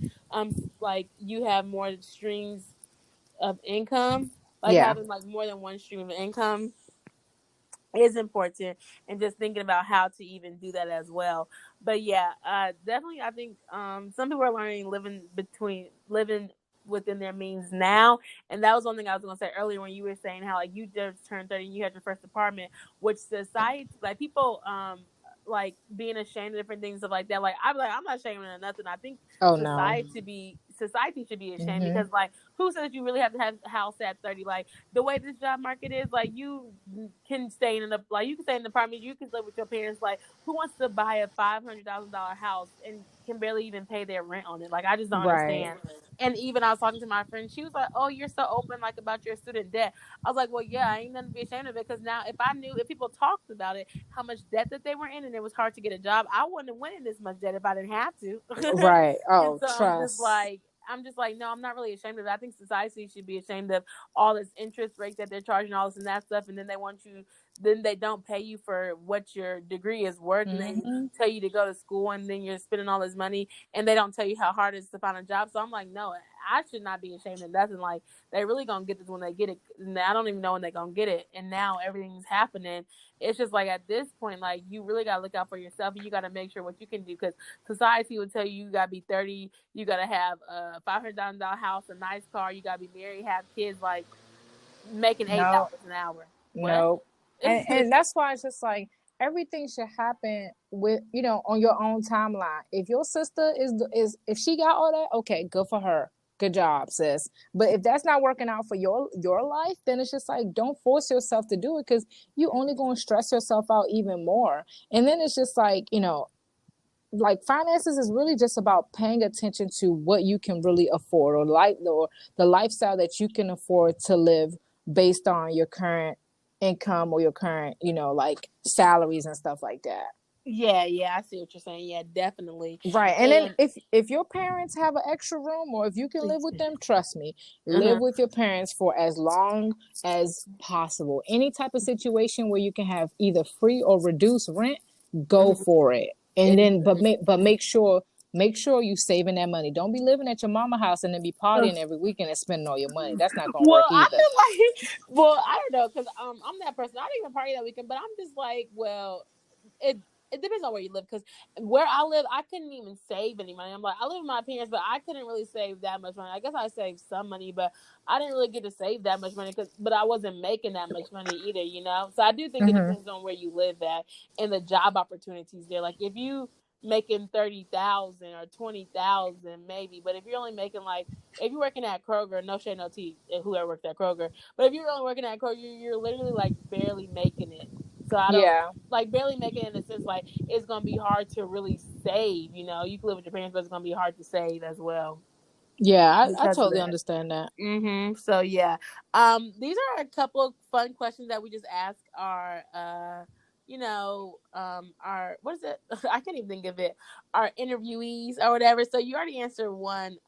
S1: like you have more streams of income, like having like more than one stream of income is important, and just thinking about how to even do that as well. But yeah, definitely, I think some people are learning living within their means now. And that was one thing I was going to say earlier when you were saying how like you just turned 30 and you had your first apartment, which society, like people like being ashamed of different things, stuff like that. Like I'm not ashamed of nothing. I think society should be ashamed, because like who says you really have to have a house at 30? Like the way this job market is, like you can stay in an apartment, you can live with your parents. Like who wants to buy a $500,000 house and can barely even pay their rent on it? Like I just don't understand. And even I was talking to my friend, she was like, "Oh, you're so open like about your student debt." I was like, "Well, yeah, I ain't nothing to be ashamed of it, because now if people talked about it, how much debt that they were in, and it was hard to get a job, I wouldn't have went in this much debt if I didn't have to."
S3: Right. Oh,
S1: so
S3: trust.
S1: I'm just like, no, I'm not really ashamed of it. I think society should be ashamed of all this interest rate that they're charging, all this and that stuff, and then they don't pay you for what your degree is worth, and they tell you to go to school, and then you're spending all this money, and they don't tell you how hard it is to find a job. So I'm like, no, I should not be ashamed of nothing. Like they really gonna get this when they get it, and I don't even know when they're gonna get it. And now everything's happening. It's just like at this point, like you really gotta look out for yourself, and you gotta make sure what you can do, because society will tell you gotta be 30, you gotta have a $500,000 house, a nice car, you gotta be married, have kids, like making $8 an hour.
S3: Nope. And that's why it's just like everything should happen with on your own timeline. If your sister is if she got all that, okay, good for her. Good job, sis. But if that's not working out for your life, then it's just like, don't force yourself to do it, because you only going to stress yourself out even more. And then it's just like, like finances is really just about paying attention to what you can really afford, or the lifestyle that you can afford to live based on your current income or your current, like salaries and stuff like that.
S1: Yeah, I see what you're saying. Yeah, definitely.
S3: Right. And then
S1: And
S3: if your parents have an extra room, or if you can live with them, trust me, live
S1: uh-huh.
S3: with your parents for as long as possible. Any type of situation where you can have either free or reduced rent, go
S1: Mhm.
S3: for it. And then
S1: Exactly.
S3: but make sure you saving that money. Don't be living at your mama house and then be partying every weekend and spending all your money. That's not gonna
S1: Well,
S3: work
S1: I
S3: either.
S1: feel like, well, I don't know, because I'm that person. I didn't even party that weekend, but I'm just like, well, it it depends on where you live. Because where I live, I couldn't even save any money. I'm like, I live with my parents, but I couldn't really save that much money. I guess I saved some money, but I didn't really get to save that much money but I wasn't making that much money either. So I do think it
S3: Mm-hmm.
S1: depends on where you live at and the job opportunities there. Like if you making 30,000 or 20,000 maybe, but if you're only making like, if you're working at Kroger, no shade, no tea, whoever worked at Kroger, but if you're only working at Kroger, you're literally like barely making it. So I don't
S3: Yeah.
S1: like barely making it in the sense like it's gonna be hard to really save. You can live with your parents, but it's gonna be hard to save as well
S3: Yeah, I
S1: because of
S3: totally
S1: that.
S3: understand that.
S1: So yeah, these are a couple of fun questions that we just ask our our, what is it? I can't even think of it. Our interviewees or whatever. So you already answered one.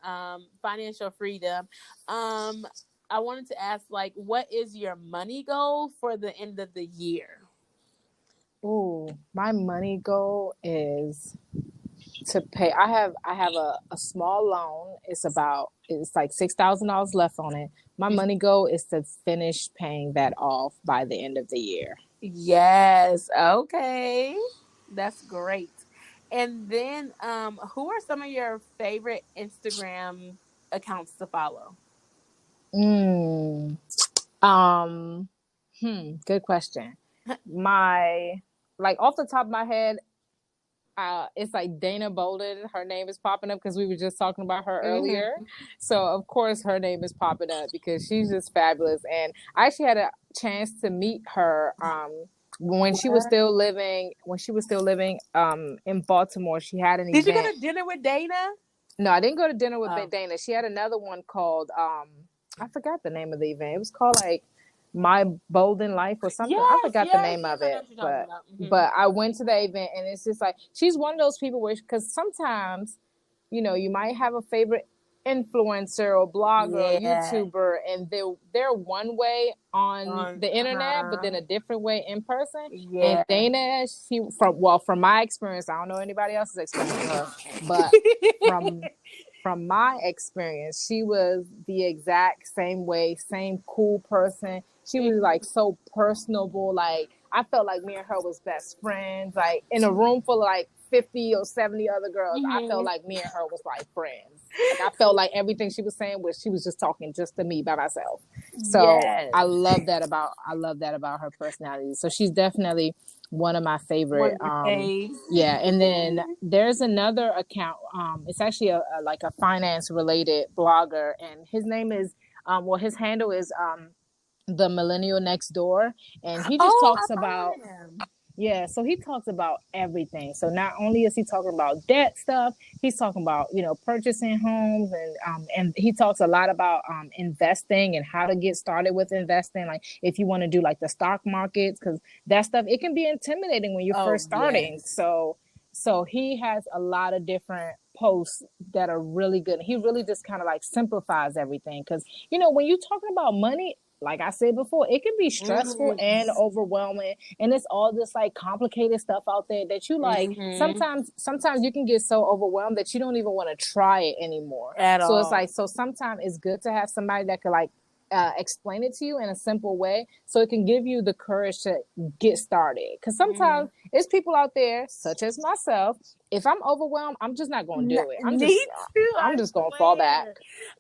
S1: Financial freedom. Um, I wanted to ask, like, what is your money goal for the end of the year?
S3: Ooh, my money goal is to pay. I have a small loan. It's like $6,000 left on it. My money goal is to finish paying that off by the end of the year.
S1: Yes. Okay. That's great. And then who are some of your favorite Instagram accounts to follow?
S3: Mm. Um. Good question. My like off the top of my head, it's like Dana Bolden. Her name is popping up because we were just talking about her earlier.
S1: Hmm.
S3: So of course her name is popping up because she's just fabulous. And I actually had a chance to meet her when she was still living in Baltimore. She had an
S1: Did you go
S3: event.
S1: to dinner with Dana?
S3: No, I didn't go to dinner with
S1: Oh.
S3: Dana. She had another one called I forgot the name of the event. It was called like My Bolden Life or something. I
S1: Yes,
S3: forgot the
S1: yes,
S3: name
S1: yes.
S3: of
S1: I know
S3: it,
S1: what you're talking
S3: but
S1: about.
S3: but I went to the event and it's just like she's one of those people where because sometimes you might have a favorite influencer or blogger or
S1: Yeah.
S3: YouTuber and they're one way on
S1: On,
S3: the internet but
S1: uh-huh.
S3: then a different way in person. And
S1: Yeah.
S3: Dana, she from my experience, I don't know anybody else's experience with her, but from from my experience, she was the exact same way, same cool person. She was like so personable. Like I felt like me and her was best friends. Like in a room full of like 50 or 70 other girls, I felt
S1: Mhm.
S3: like me and her was like friends. Like I felt like everything she was saying was she was just talking just to me by myself. So
S1: Yes.
S3: I love that about her personality. So she's definitely one of my
S1: One
S3: favorite.
S1: of your faves.
S3: Yeah, and then there's another account. It's actually like a finance related blogger, and his name is his handle is the Millennial Next Door, and he just
S1: Oh, I
S3: talks about
S1: follow him.
S3: yeah, so he talks about everything. So not only is he talking about debt stuff, he's talking about purchasing homes, and he talks a lot about investing and how to get started with investing. Like if you want to do like the stock markets, because that stuff it can be intimidating when you're
S1: Oh,
S3: first starting.
S1: yes.
S3: So he has a lot of different posts that are really good. He really just kind of like simplifies everything because when you're talking about money, like I said before, it can be stressful and
S1: Mm-hmm.
S3: overwhelming, and it's all this like complicated stuff out there that you like.
S1: Mm-hmm.
S3: Sometimes you can get so overwhelmed that you don't even want to try it anymore.
S1: At
S3: So it's
S1: all.
S3: like sometimes it's good to have somebody that could like explain it to you in a simple way, so it can give you the courage to get started. Because
S1: Mm-hmm.
S3: sometimes it's people out there, such as myself. If I'm overwhelmed, I'm just not gonna do it. I'm
S1: Me
S3: just
S1: too.
S3: I'm
S1: I
S3: just gonna fall back.
S1: swear.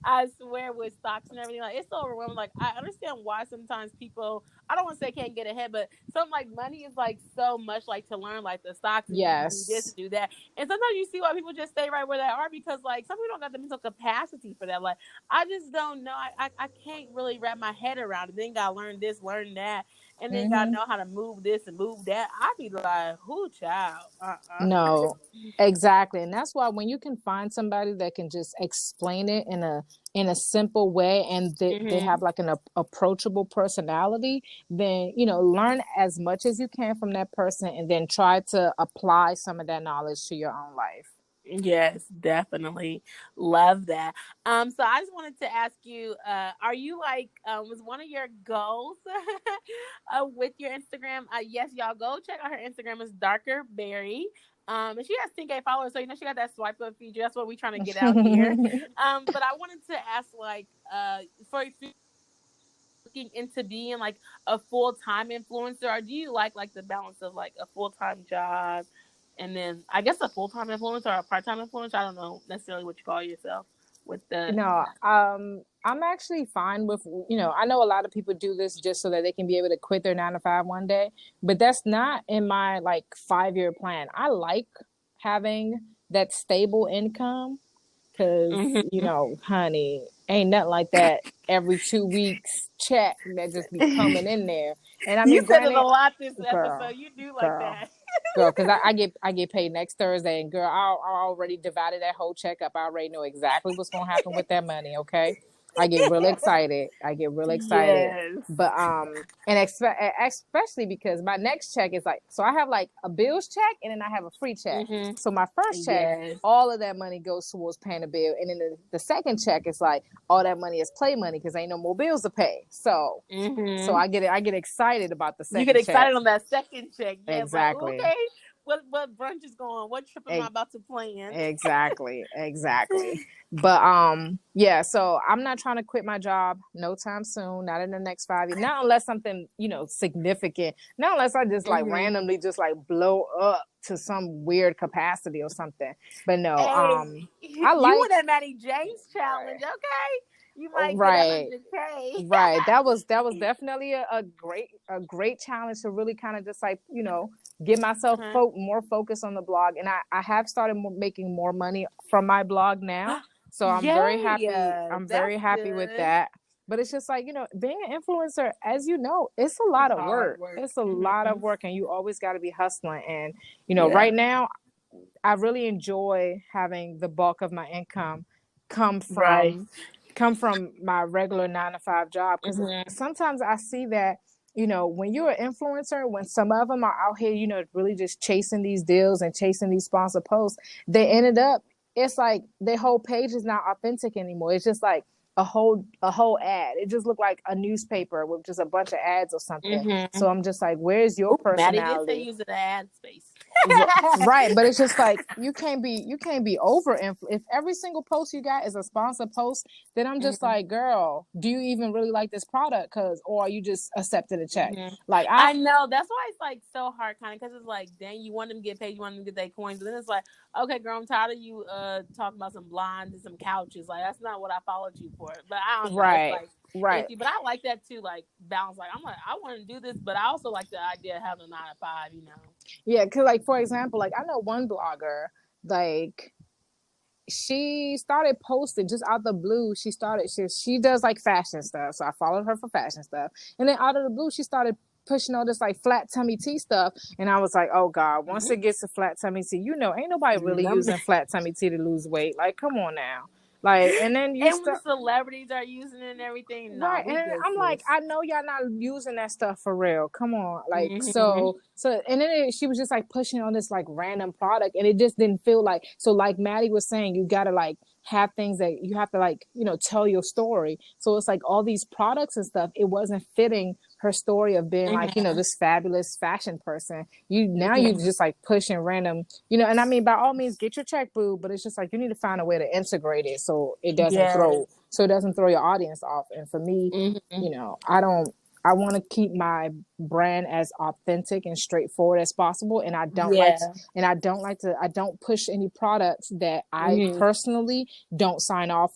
S1: I swear with stocks and everything, like it's so overwhelming. Like I understand why sometimes people, I don't want to say can't get ahead, but something like money is like so much like to learn like the stocks and you can do this
S3: Yes.
S1: and do that. And sometimes you see why people just stay right where they are because like some people don't got the mental capacity for that. Like I just don't know. I can't really wrap my head around it. Then gotta learn this, learn that. and then gotta
S3: Mm-hmm.
S1: know how to move this and move that. I'd be like, who child?
S3: No, exactly. And that's why when you can find somebody that can just explain it in a simple way, and they
S1: Mm-hmm.
S3: have like an approachable personality, then learn as much as you can from that person, and then try to apply some of that knowledge to your own life.
S1: Yes, definitely. Love that. So I just wanted to ask you, are you like, was one of your goals with your Instagram? Yes, y'all go check out her Instagram. It's Darker Berry. And she has 10K followers, so she got that swipe up feature. That's what we're trying to get out here. But I wanted to ask, like, for if you're looking into being like a full time influencer, or do you like the balance of like a full time job and then I guess a full time influencer or a part time influencer? I don't know necessarily what you call yourself with the.
S3: No, I'm actually fine with, I know a lot of people do this just so that they can be able to quit their 9 to 5 one day, but that's not in my like 5-year plan. I like having that stable income because,
S1: Mhm.
S3: honey, ain't nothing like that every 2 weeks check that just be coming in there. And I
S1: You
S3: mean,
S1: said it a
S3: granted,
S1: lot this
S3: girl,
S1: episode. You do like
S3: girl,
S1: that.
S3: girl, because I get paid next Thursday, and girl, I already divided that whole check up. I already know exactly what's gonna happen with that money. Okay, I get really excited.
S1: Yes.
S3: But and especially because my next check is like, so I have like a bills check, and then I have a free check.
S1: Mhm.
S3: So my first check,
S1: Yes.
S3: all of that money goes towards paying a bill, and then the second check is like all that money is play money because ain't no more bills to pay. So
S1: Mhm.
S3: I get excited about the
S1: You get
S3: second check.
S1: excited on that second check. Yes, like
S3: Exactly.
S1: okay, what brunch is going? What trip am I about to plan?
S3: Exactly. But yeah, so I'm not trying to quit my job no time soon, not in the next 5 years. Not unless something, significant. Not unless I just like
S1: Mhm.
S3: randomly just like blow up to some weird capacity or something. But no,
S1: Hey,
S3: I
S1: you
S3: like
S1: win that Maddie James challenge, okay? You might get
S3: right.
S1: 100K.
S3: Right. That was definitely a great challenge to really kind of just like, get myself
S1: Uh-huh.
S3: more focused on the blog. And I have started making more money from my blog now. So I'm very
S1: Yay!
S3: happy. I'm
S1: That's
S3: very happy with
S1: good.
S3: that. But it's just like, being an influencer, as you know, it's a
S1: It's
S3: lot of
S1: hard
S3: work.
S1: work.
S3: It's a lot of work, and you always got to be hustling. And,
S1: Yeah.
S3: right now, I really enjoy having the bulk of my income come
S1: Right.
S3: from come from my regular 9 to 5 job, because
S1: Mhm.
S3: sometimes I see that when you're an influencer, when some of them are out here really just chasing these deals and chasing these sponsor posts, they ended up, it's like their whole page is not authentic anymore. It's just like a whole ad. It just looked like a newspaper with just a bunch of ads or something.
S1: Mhm.
S3: So I'm just like, where's your
S1: Ooh, Maddie did say
S3: personality?
S1: use the ad space.
S3: Right, but it's just like you can't be over if every single post you got is a sponsor post, then I'm just
S1: Mhm.
S3: like, girl, do you even really like this product? Or are you just accepting a check?
S1: Mhm.
S3: Like
S1: I know that's why it's like so hard, kind of, because it's like, dang, you want them to get paid, you want them to get their coins, but then it's like, okay, girl, I'm tired of you talking about some blinds and some couches. Like that's not what I followed you for. But I don't know. It's
S3: right,
S1: like
S3: right.
S1: iffy. But I like that too, like balance. Like I'm like, I want to do this, but I also like the idea of having a 9 to 5.
S3: Yeah, because like for example, like I know one blogger, like she started posting just out the blue. She does like fashion stuff, so I followed her for fashion stuff, and then out of the blue she started pushing all this like flat tummy tea stuff, and I was like, oh god, once it gets to flat tummy tea, ain't nobody really
S1: Mm-hmm.
S3: using flat tummy tea to lose weight. Like, come on now. Like, and then you
S1: And when
S3: start.
S1: celebrities are using it and everything, nah,
S3: Right,
S1: we
S3: and
S1: good,
S3: I'm like,
S1: sis.
S3: I know y'all not using that stuff for real. Come on, like,
S1: Mm-hmm.
S3: so, and then she was just like pushing on this like random product, and it just didn't feel like. So, like Maddie was saying, you gotta like have things that you have to like, tell your story. So it's like all these products and stuff. It wasn't fitting her story of being like,
S1: Mm-hmm.
S3: this fabulous fashion person. You
S1: Mm-hmm.
S3: just like pushing random, and I mean, by all means, get your check, boo. But it's just like you need to find a way to integrate it
S1: Yes.
S3: so it doesn't throw your audience off. And for me,
S1: Mm-hmm.
S3: I want to keep my brand as authentic and straightforward as possible. And
S1: Yeah.
S3: I don't push any products that I
S1: Mm-hmm.
S3: personally don't sign off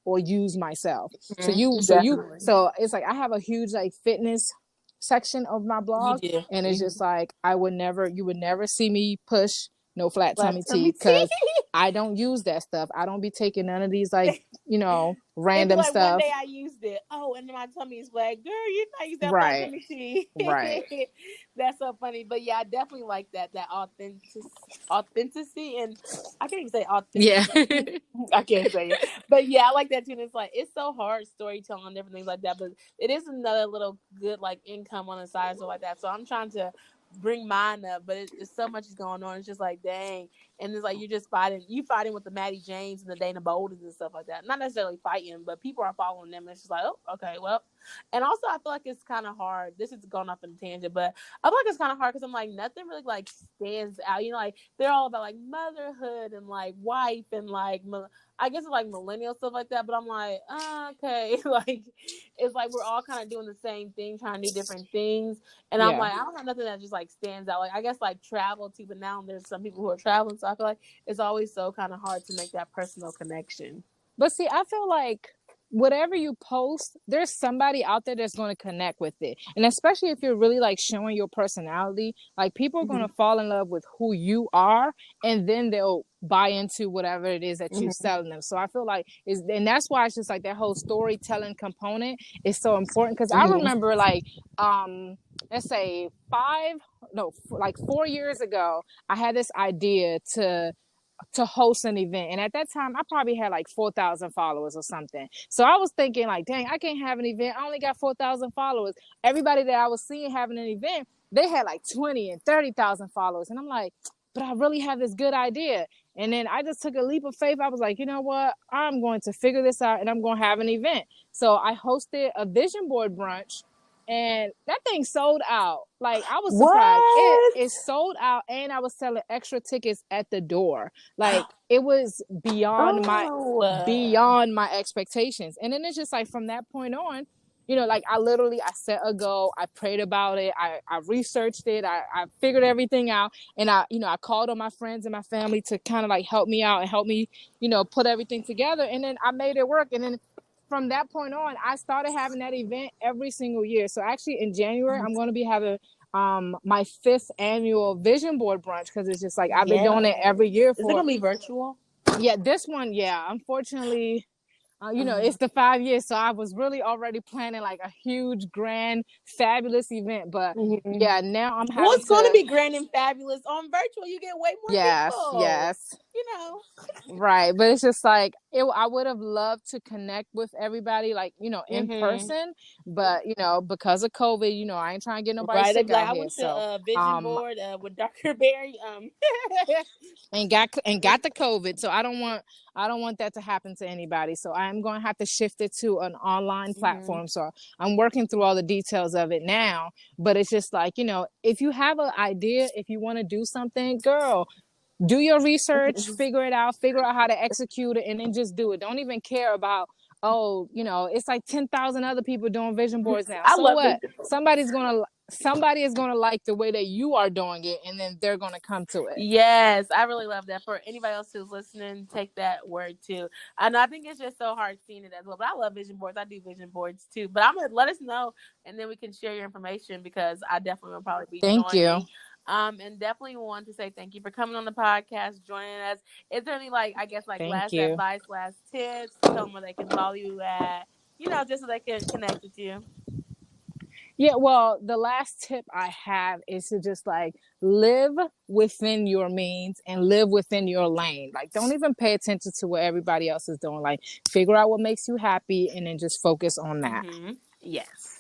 S3: or use myself.
S1: Mm-hmm. Definitely.
S3: So it's like, I have a huge like fitness section of my
S1: You
S3: blog,
S1: do.
S3: and it's
S1: Mm-hmm.
S3: just like, you would never see me push no flat
S1: But
S3: tummy
S1: tell me
S3: tea, because I don't use that stuff. I don't be taking none of these like, you know,
S1: It'd be
S3: random
S1: like one
S3: stuff.
S1: day I used it. Oh, and then my tummy is like, girl, you not use that black
S3: Right.
S1: tummy tea.
S3: Right.
S1: That's so funny. But yeah, I definitely like that authenticity, and I can't even say
S3: Yeah.
S1: authenticity. I can't say it. But yeah, I like that too. And it's like it's so hard storytelling and different things like that. But it is another little good like income on the side and stuff like that. So I'm trying to bring mine up, but it's so much is going on. It's just like dang. And it's like you're just fighting with the Maddie Janes and the Dana Boldens and stuff like that. Not necessarily fighting, but people are following them. And it's just like, oh, okay, well. And also, I feel like it's kind of hard. This is going off in a tangent, but I feel like it's kind of hard because I'm like, nothing really like stands out. You know, like they're all about like motherhood and like wife and like, I guess it's like millennial stuff like that. But I'm like, okay, like it's like we're all kind of doing the same thing, trying to do different things. And I'm
S3: Yeah.
S1: like, I don't have nothing that just like stands out. Like I guess like travel too, but now there's some people who are traveling, so I feel like it's always so kind of hard to make that personal connection.
S3: But see, I feel like whatever you post, there's somebody out there that's going to connect with it. And especially if you're really like showing your personality, like people are going to fall in love with who you are, and then they'll buy into whatever it is that you're selling them. So I feel like and that's why it's just like that whole storytelling component is so important. Because I remember like, let's say 4 years ago, I had this idea to host an event, and at that time I probably had like 4,000 followers or something. So I was thinking like, dang, I can't have an event, I only got 4,000 followers. Everybody that I was seeing having an event, they had like 20 and 30,000 followers, and I'm like, but I really have this good idea. And then I just took a leap of faith. I was like, you know what, I'm going to figure this out and I'm going to have an event. So I hosted a vision board brunch, and that thing sold out. Like I was surprised. It sold out, and I was selling extra tickets at the door. Like it was beyond my expectations. And then it's just like from that point on, you know, like I set a goal, I prayed about it, I researched it, I figured everything out, and I called on my friends and my family to kind of like help me out and help me, you know, put everything together, and then I made it work. And then from that point on, I started having that event every single year. So actually in January, I'm going to be having my 5th annual vision board brunch, because it's just like I've been doing it every year.
S1: Is it going to be virtual?
S3: Yeah, this one, unfortunately, you know, it's the 5 years, so I was really already planning like a huge, grand, fabulous event. But yeah, now I'm having
S1: well, it's going to be grand and fabulous on virtual. You get way more people.
S3: Yes.
S1: You know.
S3: Right, but it's just like I would have loved to connect with everybody, like, you know, in person, but you know, because of COVID, you know, I ain't trying to get nobody sick out
S1: I
S3: here.
S1: went to vision board with Dr. Berry,
S3: and got the COVID, so I don't want that to happen to anybody. So I'm going to have to shift it to an online platform. So I'm working through all the details of it now, but it's just like, you know, if you have an idea, if you want to do something, girl, do your research, figure out how to execute it, and then just do it. Don't even care about, oh, you know, it's like 10,000 other people doing vision boards now. So what? Somebody is going to like the way that you are doing it, and then they're going to come to it.
S1: Yes, I really love that. For anybody else who's listening, take that word too. And I think it's just so hard seeing it as well. But I love vision boards. I do vision boards too. But I'm going to let us know, and then we can share your information, because I definitely will probably be
S3: Thank
S1: joining.
S3: you.
S1: And definitely want to say thank you for coming on the podcast, joining us. Is there any advice, last tips, tell them where they can follow you at, you know, just so they can connect with you?
S3: Yeah, well, the last tip I have is to just like live within your means and live within your lane. Like, don't even pay attention to what everybody else is doing. Like, figure out what makes you happy and then just focus on that.
S1: Yes.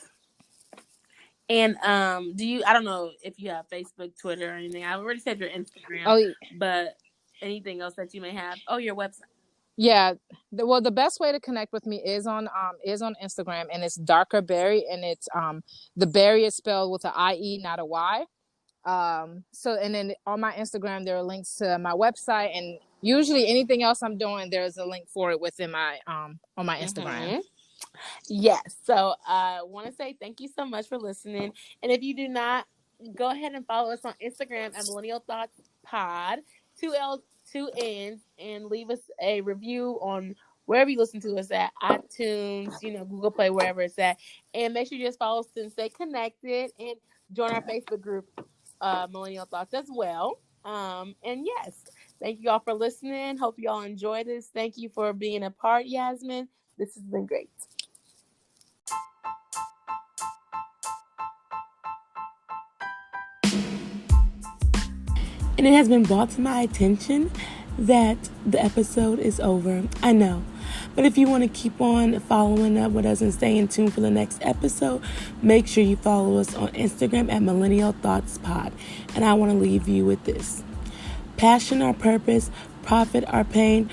S1: And I don't know if you have Facebook, Twitter, or anything. I already said your Instagram, but anything else that you may have? Oh, your website.
S3: Yeah. The best way to connect with me is on Instagram, and it's Darker Berry, and it's the Berry is spelled with an IE, not a Y. So, and then on my Instagram there are links to my website, and usually anything else I'm doing, there's a link for it within my on my Instagram.
S1: Yes. So I want to say thank you so much for listening. And if you do not, go ahead and follow us on Instagram at Millennial Thoughts Pod, 2 L's, 2 N's, and leave us a review on wherever you listen to us at, iTunes, you know, Google Play, wherever it's at. And make sure you just follow us and stay connected, and join our Facebook group, Millennial Thoughts, as well. And yes, Thank you all for listening. Hope you all enjoyed this. Thank you for being a part, Yasmin. This has been great. And it has been brought to my attention that the episode is over. I know. But if you want to keep on following up with us and staying tuned for the next episode, make sure you follow us on Instagram at Millennial Thoughts Pod. And I want to leave you with this. Passion or purpose, profit or pain,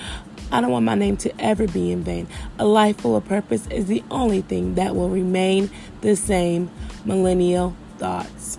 S1: I don't want my name to ever be in vain. A life full of purpose is the only thing that will remain the same. Millennial Thoughts.